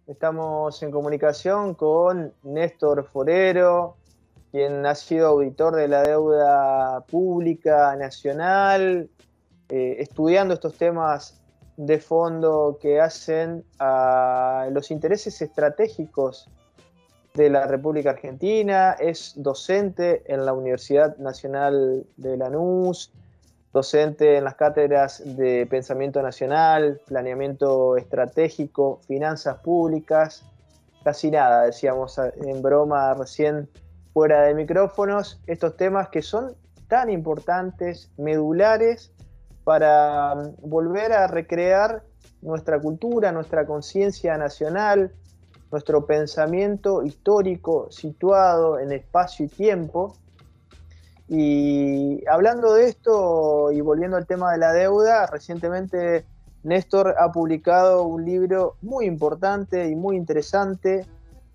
Estamos en comunicación con Néstor Forero, quien ha sido auditor de la deuda pública nacional, estudiando estos temas de fondo que hacen a los intereses estratégicos de la República Argentina. Es docente en la Universidad Nacional de Lanús, docente en las cátedras de Pensamiento Nacional, Planeamiento Estratégico, Finanzas Públicas. Casi nada, decíamos en broma recién fuera de micrófonos, estos temas que son tan importantes, medulares, para volver a recrear nuestra cultura, nuestra conciencia nacional, nuestro pensamiento histórico situado en espacio y tiempo. Y hablando de esto y volviendo al tema de la deuda, recientemente Néstor ha publicado un libro muy importante y muy interesante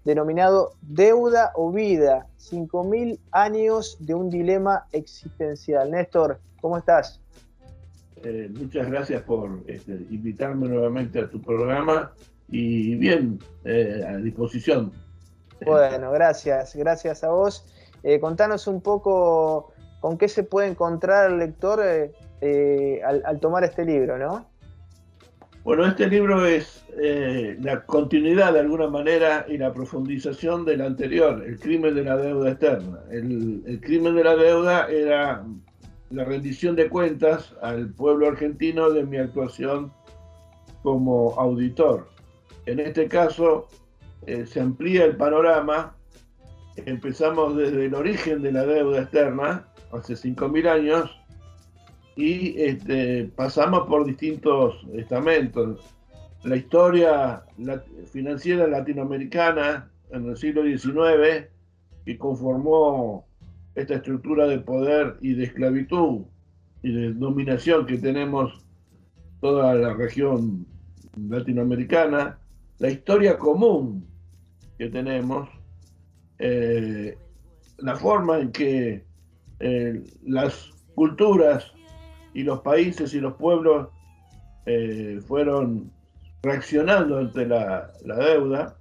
denominado Deuda o Vida, 5000 años de un dilema existencial. Néstor, ¿cómo estás? Muchas gracias por invitarme nuevamente a tu programa y bien, a disposición. Bueno, gracias a vos. Contanos un poco con qué se puede encontrar el lector al tomar este libro, ¿no? Bueno, este libro es la continuidad de alguna manera y la profundización del anterior, el crimen de la deuda externa. El crimen de la deuda era la rendición de cuentas al pueblo argentino de mi actuación como auditor. En este caso se amplía el panorama. Empezamos desde el origen de la deuda externa, hace 5000 años, y pasamos por distintos estamentos. La historia financiera latinoamericana en el siglo XIX, que conformó esta estructura de poder y de esclavitud y de dominación que tenemos toda la región latinoamericana, la historia común que tenemos, la forma en que las culturas y los países y los pueblos fueron reaccionando ante la deuda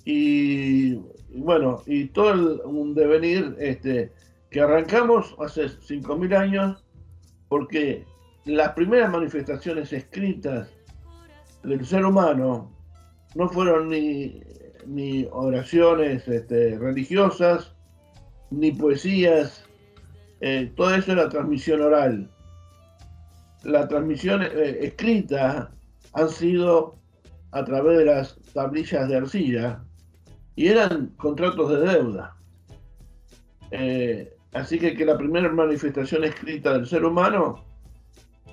y bueno, y todo un devenir que arrancamos hace 5000 años, porque las primeras manifestaciones escritas del ser humano no fueron ni oraciones religiosas, ni poesías, todo eso era transmisión oral. La transmisión escrita han sido a través de las tablillas de arcilla y eran contratos de deuda. Así que la primera manifestación escrita del ser humano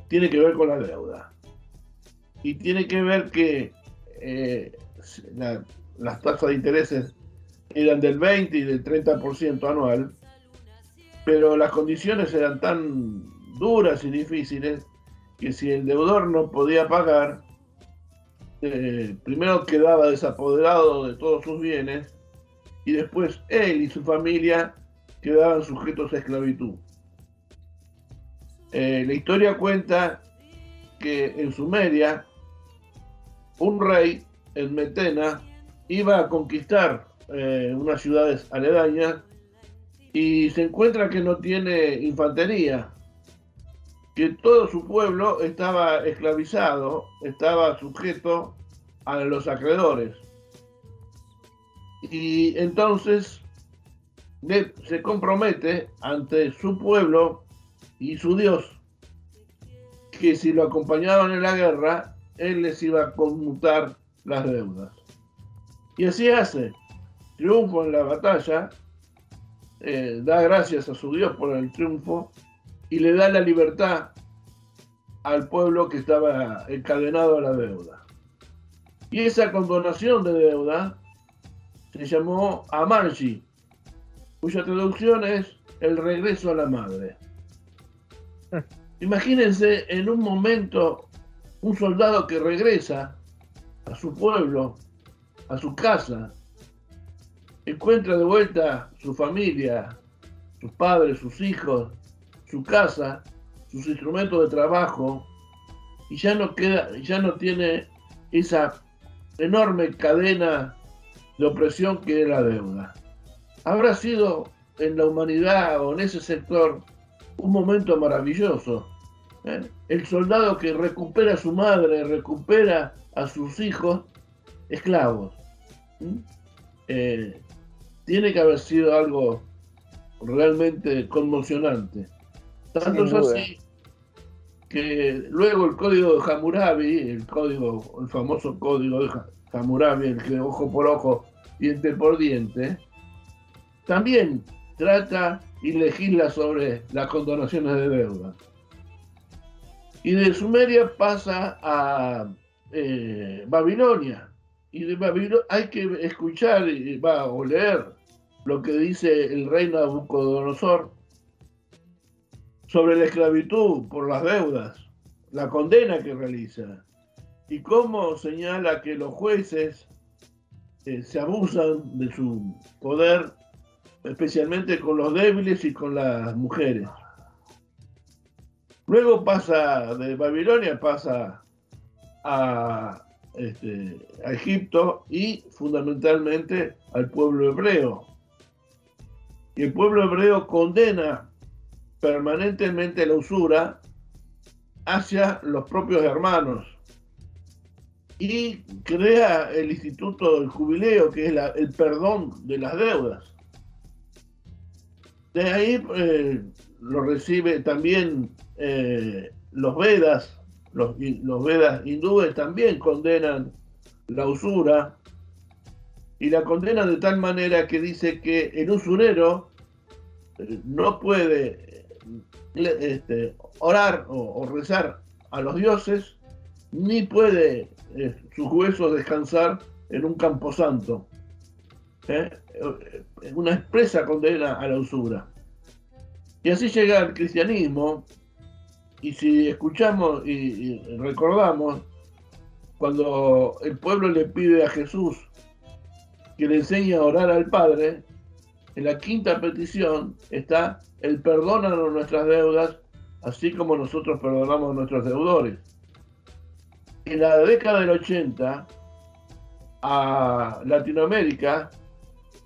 tiene que ver con la deuda. Y tiene que ver que las tasas de intereses eran del 20 y del 30% anual, pero las condiciones eran tan duras y difíciles que si el deudor no podía pagar, primero quedaba desapoderado de todos sus bienes y después él y su familia quedaban sujetos a esclavitud. La historia cuenta que en Sumeria un rey en Metena iba a conquistar unas ciudades aledañas y se encuentra que no tiene infantería, que todo su pueblo estaba esclavizado, estaba sujeto a los acreedores. Y entonces se compromete ante su pueblo y su Dios, que si lo acompañaban en la guerra, él les iba a conmutar las deudas. Y así hace, triunfo en la batalla, da gracias a su Dios por el triunfo y le da la libertad al pueblo que estaba encadenado a la deuda. Y esa condonación de deuda se llamó Amargi, cuya traducción es el regreso a la madre. Imagínense en un momento un soldado que regresa a su pueblo, a su casa, encuentra de vuelta su familia, sus padres, sus hijos, su casa, sus instrumentos de trabajo, y ya no tiene esa enorme cadena de opresión que es la deuda. Habrá sido en la humanidad o en ese sector un momento maravilloso. El soldado que recupera a su madre, recupera a sus hijos esclavos. Tiene que haber sido algo realmente conmocionante. Tanto es así que luego el código de Hammurabi, el famoso código de Hammurabi, el que ojo por ojo, diente por diente, también trata y legisla sobre las condonaciones de deuda. Y de Sumeria pasa a Babilonia. Y de Babilonia hay que escuchar o leer lo que dice el rey Nabucodonosor sobre la esclavitud por las deudas, la condena que realiza, y cómo señala que los jueces se abusan de su poder, especialmente con los débiles y con las mujeres. Luego pasa de Babilonia, pasa a Egipto y fundamentalmente al pueblo hebreo. Y el pueblo hebreo condena permanentemente la usura hacia los propios hermanos y crea el Instituto del Jubileo, que es el perdón de las deudas. De ahí lo recibe también los Vedas. Los Vedas hindúes también condenan la usura y la condenan de tal manera que dice que el usurero no puede orar o rezar a los dioses, ni puede sus huesos descansar en un camposanto. Una expresa condena a la usura. Y así llega el cristianismo. Y si escuchamos y recordamos, cuando el pueblo le pide a Jesús que le enseñe a orar al Padre, en la quinta petición está el perdónanos nuestras deudas, así como nosotros perdonamos a nuestros deudores. En la década del 80, a Latinoamérica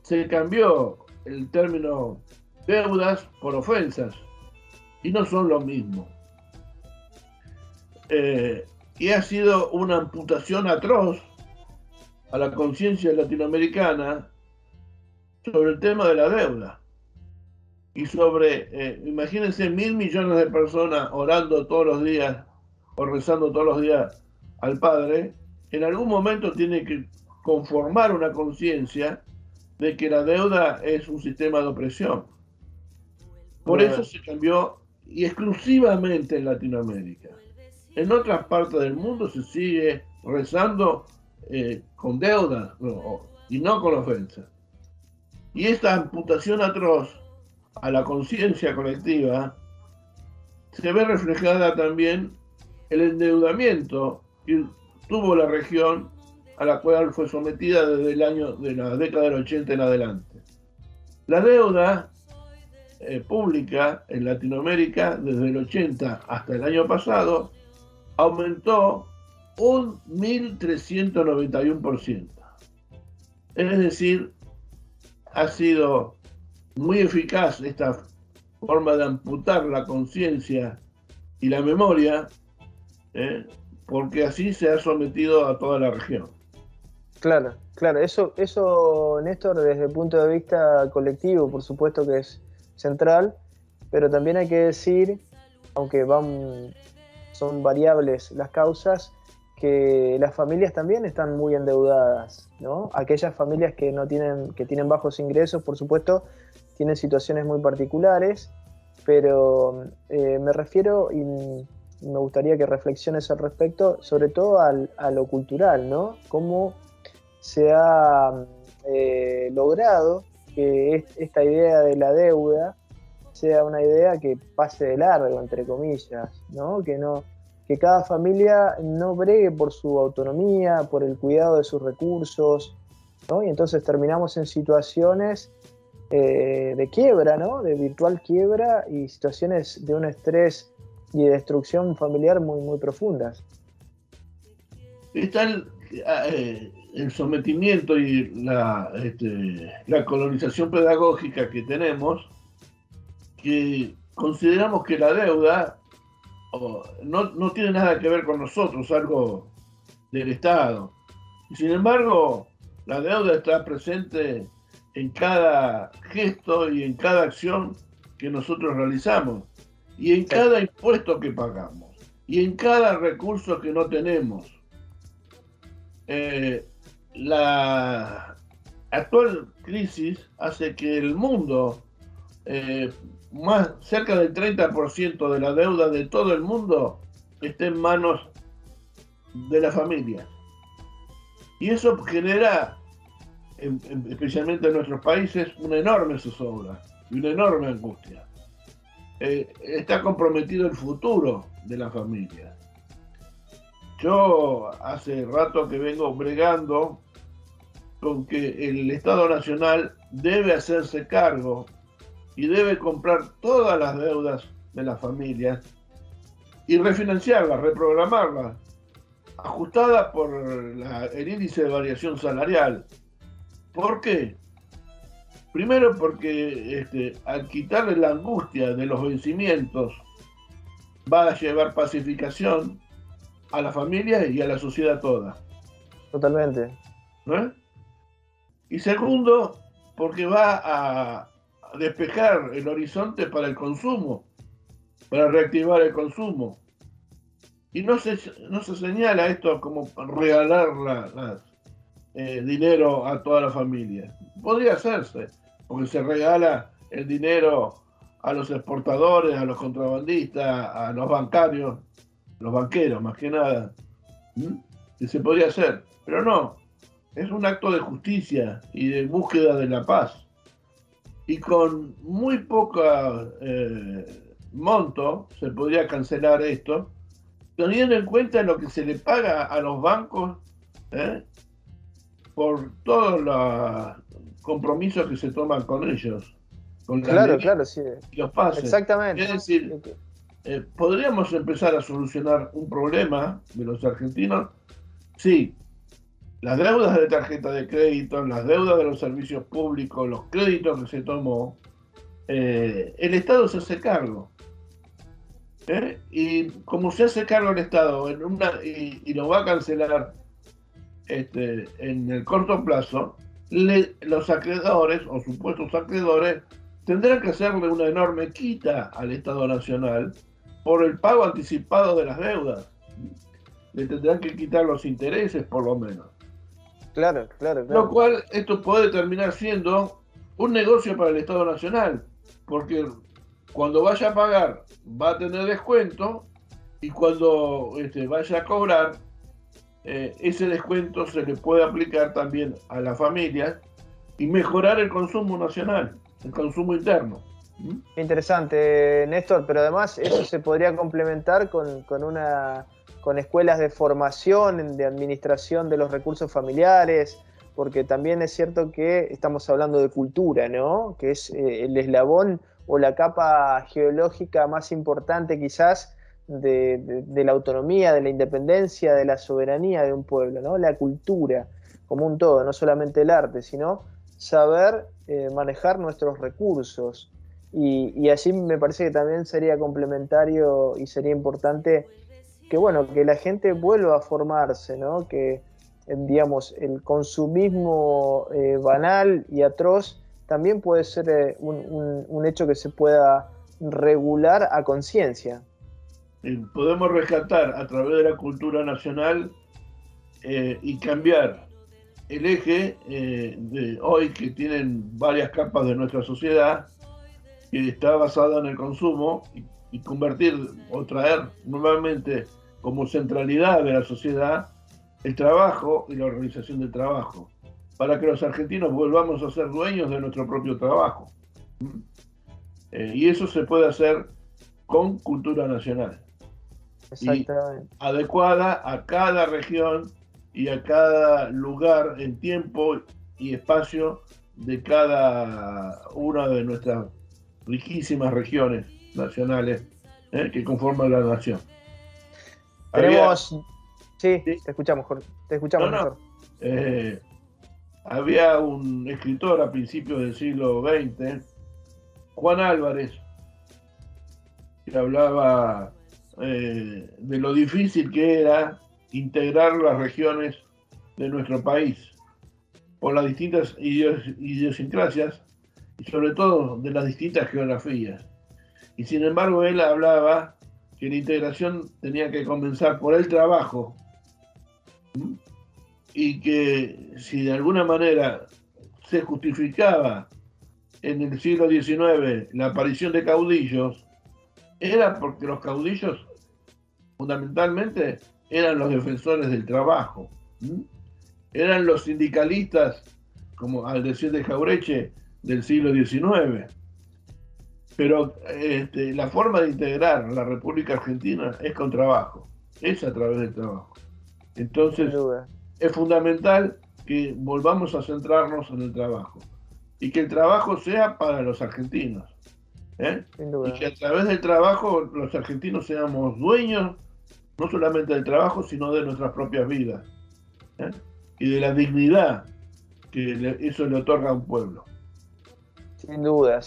se cambió el término deudas por ofensas, y no son lo mismo. Y ha sido una amputación atroz a la conciencia latinoamericana sobre el tema de la deuda. Y sobre, imagínense 1.000 millones de personas orando todos los días o rezando todos los días al Padre, en algún momento tiene que conformar una conciencia de que la deuda es un sistema de opresión. Por eso se cambió, y exclusivamente en Latinoamérica. En otras partes del mundo se sigue rezando con deudas y no con ofensas. Y esta amputación atroz a la conciencia colectiva se ve reflejada también el endeudamiento que tuvo la región a la cual fue sometida desde la década del 80 en adelante. La deuda pública en Latinoamérica desde el 80 hasta el año pasado aumentó un 1.391%. Es decir, ha sido muy eficaz esta forma de amputar la conciencia y la memoria, porque así se ha sometido a toda la región. Claro, claro. Eso, Néstor, desde el punto de vista colectivo, por supuesto que es central, pero también hay que decir, aunque son variables las causas, que las familias también están muy endeudadas, ¿no? Aquellas familias que tienen bajos ingresos, por supuesto, tienen situaciones muy particulares, pero me refiero, y me gustaría que reflexiones al respecto, sobre todo a lo cultural, ¿no? Cómo se ha logrado que esta idea de la deuda sea una idea que pase de largo, entre comillas, ¿no? Que cada familia no bregue por su autonomía, por el cuidado de sus recursos, ¿no? Y entonces terminamos en situaciones de quiebra, ¿no? De virtual quiebra y situaciones de un estrés y de destrucción familiar muy, muy profundas. el sometimiento y la colonización pedagógica que tenemos, que consideramos que la deuda no tiene nada que ver con nosotros, algo del Estado. Y sin embargo, la deuda está presente en cada gesto y en cada acción que nosotros realizamos, y en cada impuesto que pagamos, y en cada recurso que no tenemos. La actual crisis hace que el mundo, cerca del 30% de la deuda de todo el mundo, esté en manos de la familia. Y eso genera, especialmente en nuestros países, una enorme zozobra y una enorme angustia. Está comprometido el futuro de la familia. Yo hace rato que vengo bregando con que el Estado Nacional debe hacerse cargo y debe comprar todas las deudas de las familias y refinanciarlas, reprogramarlas, ajustadas por el índice de variación salarial. ¿Por qué? Primero porque al quitarle la angustia de los vencimientos va a llevar pacificación a la familia y a la sociedad toda. Totalmente. ¿No? Y segundo, porque va a despejar el horizonte para el consumo, para reactivar el consumo. Y no se señala esto como regalar dinero a toda la familia. Podría hacerse, porque se regala el dinero a los exportadores, a los contrabandistas, a los bancarios, los banqueros más que nada. Que se podría hacer, pero no. Es un acto de justicia y de búsqueda de la paz. Y con muy poca monto se podría cancelar esto, teniendo en cuenta lo que se le paga a los bancos por todos los compromisos que se toman con ellos. Con claro, sí. Y los pases. Exactamente. Es decir, ¿podríamos empezar a solucionar un problema de los argentinos? Sí. Las deudas de tarjeta de crédito, las deudas de los servicios públicos, los créditos que se tomó, el Estado se hace cargo. Y como se hace cargo el Estado y lo va a cancelar en el corto plazo, los acreedores o supuestos acreedores tendrán que hacerle una enorme quita al Estado Nacional por el pago anticipado de las deudas. Le tendrán que quitar los intereses, por lo menos. Claro. Lo cual, esto puede terminar siendo un negocio para el Estado Nacional, porque cuando vaya a pagar va a tener descuento, y cuando vaya a cobrar, ese descuento se le puede aplicar también a las familias y mejorar el consumo nacional, el consumo interno. Interesante, Néstor, pero además eso se podría complementar con escuelas de formación, de administración de los recursos familiares, porque también es cierto que estamos hablando de cultura, ¿no? Que es el eslabón o la capa geológica más importante quizás de la autonomía, de la independencia, de la soberanía de un pueblo, ¿no? La cultura como un todo, no solamente el arte, sino saber manejar nuestros recursos. Y allí me parece que también sería complementario y sería importante que la gente vuelva a formarse, ¿no? Que, digamos, el consumismo banal y atroz también puede ser un hecho que se pueda regular a conciencia. Podemos rescatar a través de la cultura nacional y cambiar el eje de hoy, que tienen varias capas de nuestra sociedad, que está basada en el consumo, y convertir o traer nuevamente como centralidad de la sociedad el trabajo y la organización del trabajo, para que los argentinos volvamos a ser dueños de nuestro propio trabajo. Y eso se puede hacer con cultura nacional. Exactamente. Y adecuada a cada región y a cada lugar en tiempo y espacio de cada una de nuestras riquísimas regiones nacionales que conforman la nación. Tenemos... Sí, te escuchamos, Jorge. Te escuchamos, no. había un escritor a principios del siglo XX, Juan Álvarez, que hablaba de lo difícil que era integrar las regiones de nuestro país por las distintas idiosincrasias y sobre todo de las distintas geografías. Y sin embargo él hablaba que la integración tenía que comenzar por el trabajo, y que si de alguna manera se justificaba en el siglo XIX la aparición de caudillos, era porque los caudillos fundamentalmente eran los defensores del trabajo, eran los sindicalistas, como al decir de Jaureche, del siglo XIX. Pero la forma de integrar la República Argentina es con trabajo, es a través del trabajo. Entonces, es fundamental que volvamos a centrarnos en el trabajo y que el trabajo sea para los argentinos, y que a través del trabajo los argentinos seamos dueños no solamente del trabajo, sino de nuestras propias vidas, y de la dignidad que eso le otorga a un pueblo. Sin duda.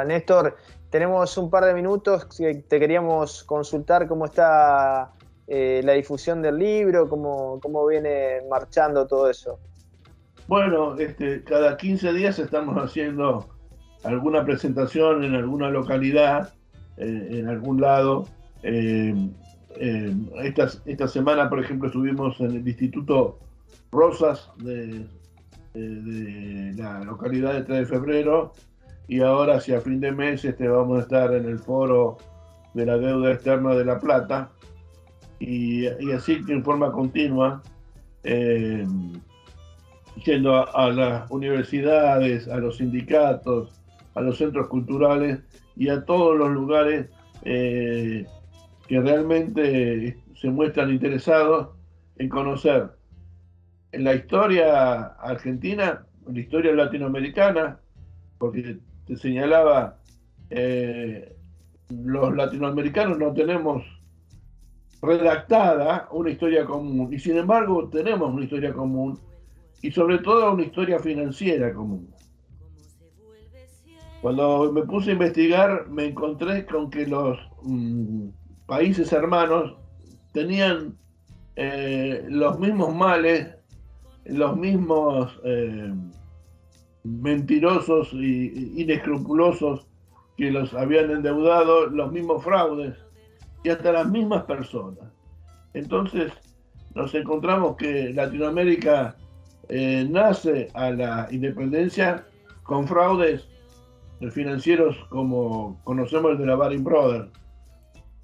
Néstor, tenemos un par de minutos que te queríamos consultar cómo está la difusión del libro, cómo viene marchando todo eso. Bueno, cada 15 días estamos haciendo alguna presentación en alguna localidad, en algún lado. Esta semana, por ejemplo, estuvimos en el Instituto Rosas de la localidad de 3 de febrero, y ahora hacia fin de mes vamos a estar en el foro de la deuda externa de La Plata, y así que en forma continua, yendo a las universidades, a los sindicatos, a los centros culturales y a todos los lugares que realmente se muestran interesados en conocer en la historia argentina, en la historia latinoamericana, porque te señalaba, los latinoamericanos no tenemos redactada una historia común, y sin embargo tenemos una historia común, y sobre todo una historia financiera común. Cuando me puse a investigar, me encontré con que los países hermanos tenían los mismos males, los mismos mentirosos e inescrupulosos que los habían endeudado, los mismos fraudes y hasta las mismas personas. Entonces nos encontramos que Latinoamérica nace a la independencia con fraudes financieros como conocemos el de la Baring Brothers.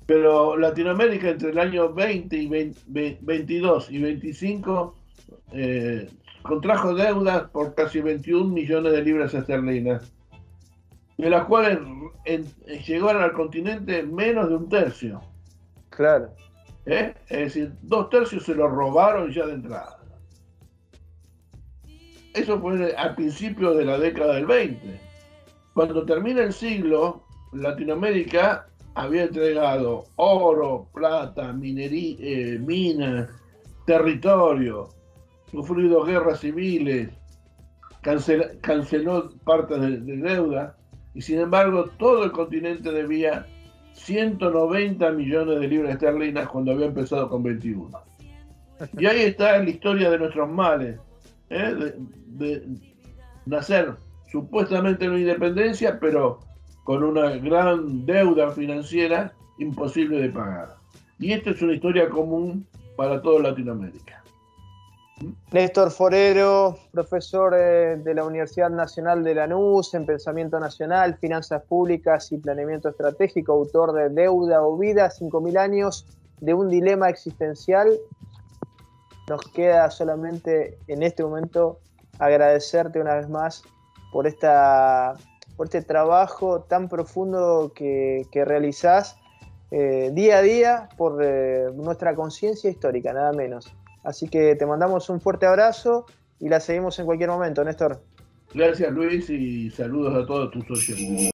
Pero Latinoamérica entre el año 20 y 22 y 25 contrajo deudas por casi 21 millones de libras esterlinas, de las cuales llegaron al continente menos de un tercio. Claro. Es decir, 2/3 se lo robaron ya de entrada. Eso fue al principio de la década del 20. Cuando termina el siglo, Latinoamérica había entregado oro, plata, minas, territorio, sufrido guerras civiles, canceló partes de deuda, y sin embargo todo el continente debía 190 millones de libras esterlinas cuando había empezado con 21. Y ahí está la historia de nuestros males, de nacer supuestamente en una independencia, pero con una gran deuda financiera imposible de pagar. Y esta es una historia común para toda Latinoamérica. Néstor Forero, profesor de la Universidad Nacional de Lanús en Pensamiento Nacional, Finanzas Públicas y Planeamiento Estratégico, autor de Deuda o Vida, 5.000 años de un dilema existencial. Nos queda solamente en este momento agradecerte una vez más por este trabajo tan profundo que realizás día a día por nuestra conciencia histórica, nada menos. Así que te mandamos un fuerte abrazo y la seguimos en cualquier momento, Néstor. Gracias, Luis, y saludos a todos tus oyentes.